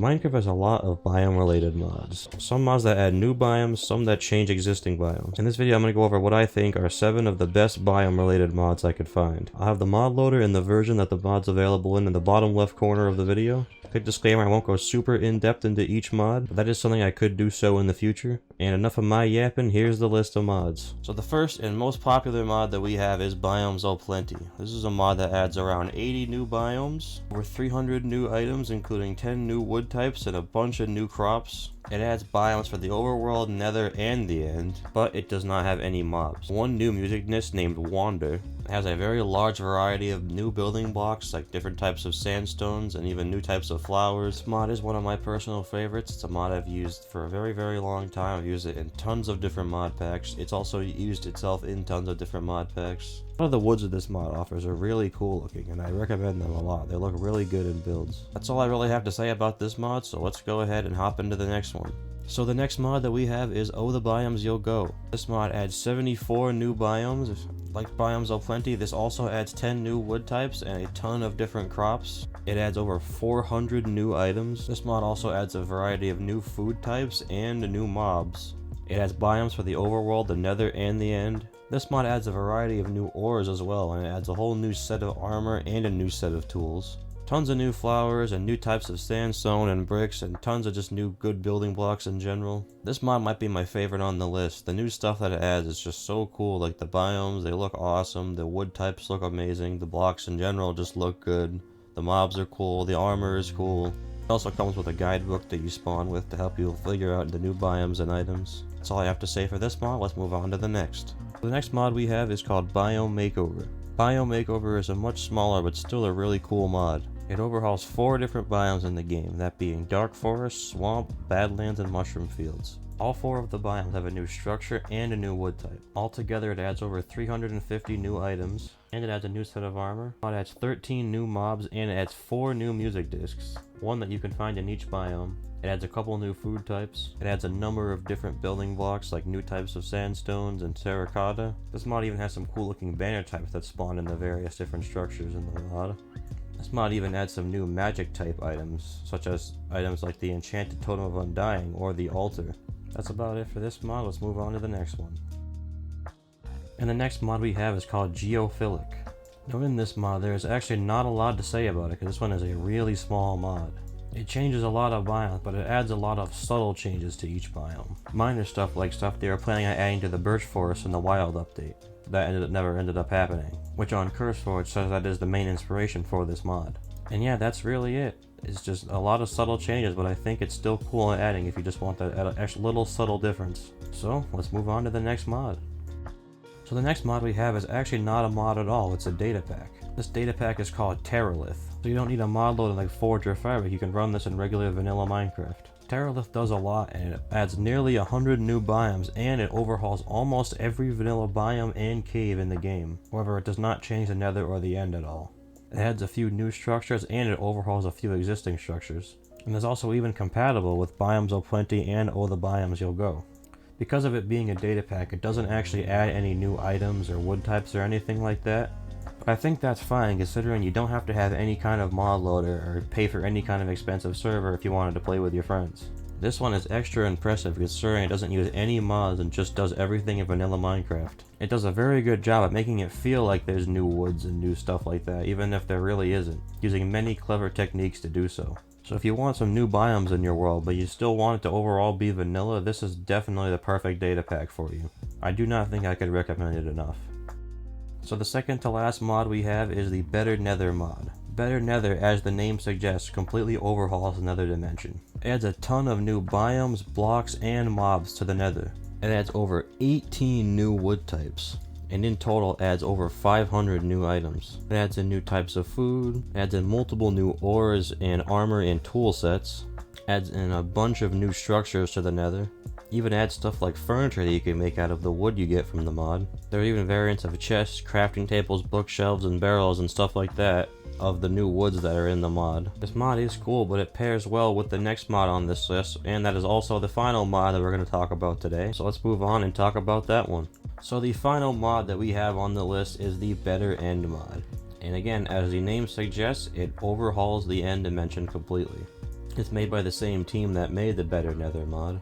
Minecraft has a lot of biome related mods. Some mods that add new biomes, some that change existing biomes. In this video I'm going to go over what I think are 7 of the best biome related mods I could find. I'll have the mod loader in the version that the mod's available in the bottom left corner of the video. Quick disclaimer, I won't go super in depth into each mod, but that is something I could do so in the future. And enough of my yapping, here's the list of mods. So the first and most popular mod that we have is Biomes All Plenty. This is a mod that adds around 80 new biomes, over 300 new items including 10 new wood types and a bunch of new crops. It adds biomes for the overworld, nether, and the end, but it does not have any mobs. One new music disc named Wander. It has a very large variety of new building blocks like different types of sandstones and even new types of flowers. This mod is one of my personal favorites. It's a mod I've used for a very long time. I've used it in tons of different mod packs. It's also used itself in tons of different mod packs. A lot of the woods that this mod offers are really cool looking, and I recommend them a lot. They look really good in builds. That's all I really have to say about this mod, so let's go ahead and hop into the next one. So the next mod that we have is Oh the Biomes You'll Go. This mod adds 74 new biomes. Like Biomes All Plenty, this also adds 10 new wood types and a ton of different crops. It adds over 400 new items. This mod also adds a variety of new food types and new mobs. It adds biomes for the overworld, the nether, and the end. This mod adds a variety of new ores as well, and it adds a whole new set of armor and a new set of tools. Tons of new flowers and new types of sandstone and bricks and tons of just new good building blocks in general. This mod might be my favorite on the list. The new stuff that it adds is just so cool, like the biomes, they look awesome, the wood types look amazing, the blocks in general just look good, the mobs are cool, the armor is cool. It also comes with a guidebook that you spawn with to help you figure out the new biomes and items. That's all I have to say for this mod. Let's move on to the next. The next mod we have is called Biome Makeover. Biome Makeover is a much smaller but still a really cool mod. It overhauls 4 different biomes in the game, that being Dark Forest, Swamp, Badlands, and Mushroom Fields. All 4 of the biomes have a new structure and a new wood type. Altogether it adds over 350 new items, and it adds a new set of armor. It adds 13 new mobs, and it adds 4 new music discs, one that you can find in each biome. It adds a couple new food types. It adds a number of different building blocks like new types of sandstones and terracotta. This mod even has some cool looking banner types that spawn in the various different structures in the mod. This mod even adds some new magic type items, such as items like the Enchanted Totem of Undying or the Altar. That's about it for this mod. Let's move on to the next one. And the next mod we have is called Geophilic. Now in this mod there is actually not a lot to say about it because this one is a really small mod. It changes a lot of biomes, but it adds a lot of subtle changes to each biome. Minor stuff like stuff they were planning on adding to the birch forest in the wild update. That never ended up happening, which on CurseForge says that is the main inspiration for this mod. And yeah, that's really it. It's just a lot of subtle changes, but I think it's still cool in adding if you just want that extra little subtle difference. So let's move on to the next mod. So the next mod we have is actually not a mod at all, it's a data pack. This data pack is called Teralith. So you don't need a mod loader like Forge or Fabric, you can run this in regular vanilla Minecraft. Teralith does a lot, and it adds nearly 100 new biomes, and it overhauls almost every vanilla biome and cave in the game. However, it does not change the nether or the end at all. It adds a few new structures, and it overhauls a few existing structures. And is also even compatible with Biomes All Plenty and Oh the Biomes You'll Go. Because of it being a data pack, it doesn't actually add any new items or wood types or anything like that. But I think that's fine considering you don't have to have any kind of mod loader or pay for any kind of expensive server if you wanted to play with your friends. This one is extra impressive considering it doesn't use any mods and just does everything in vanilla Minecraft. It does a very good job at making it feel like there's new woods and new stuff like that, even if there really isn't, using many clever techniques to do so. So if you want some new biomes in your world, but you still want it to overall be vanilla, this is definitely the perfect data pack for you. I do not think I could recommend it enough. So the second to last mod we have is the Better Nether mod. Better Nether, as the name suggests, completely overhauls the nether dimension. It adds a ton of new biomes, blocks, and mobs to the nether. It adds over 18 new wood types, and in total adds over 500 new items. It adds in new types of food, adds in multiple new ores and armor and tool sets, adds in a bunch of new structures to the nether, even adds stuff like furniture that you can make out of the wood you get from the mod. There are even variants of chests, crafting tables, bookshelves, and barrels and stuff like that of the new woods that are in the mod. This mod is cool, but it pairs well with the next mod on this list, and that is also the final mod that we're going to talk about today. So let's move on and talk about that one. So the final mod that we have on the list is the Better End mod. And again, as the name suggests, it overhauls the end dimension completely. It's made by the same team that made the Better Nether mod.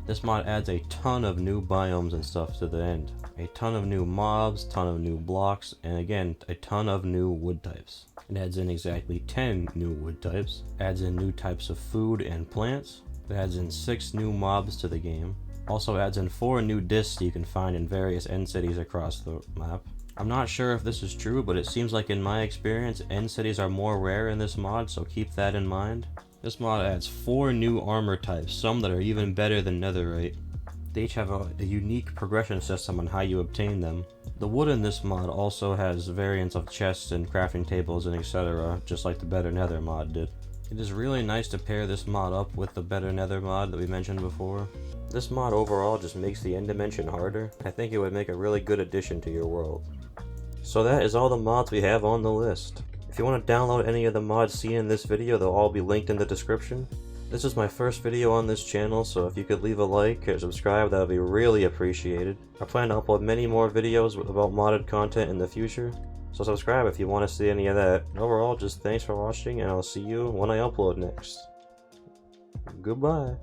This mod adds a ton of new biomes and stuff to the end. A ton of new mobs, ton of new blocks, and again, a ton of new wood types. It adds in exactly 10 new wood types, adds in new types of food and plants, it adds in 6 new mobs to the game, also adds in 4 new discs you can find in various end cities across the map. I'm not sure if this is true, but it seems like in my experience, end cities are more rare in this mod, so keep that in mind. This mod adds 4 new armor types, some that are even better than netherite. They each have a unique progression system on how you obtain them. The wood in this mod also has variants of chests and crafting tables and etc., just like the Better Nether mod did. It is really nice to pair this mod up with the Better Nether mod that we mentioned before. This mod overall just makes the end dimension harder. I think it would make a really good addition to your world. So that is all the mods we have on the list. If you want to download any of the mods seen in this video, they'll all be linked in the description. This is my first video on this channel, so if you could leave a like or subscribe, that would be really appreciated. I plan to upload many more videos about modded content in the future, so subscribe if you want to see any of that. Overall, just thanks for watching, and I'll see you when I upload next. Goodbye.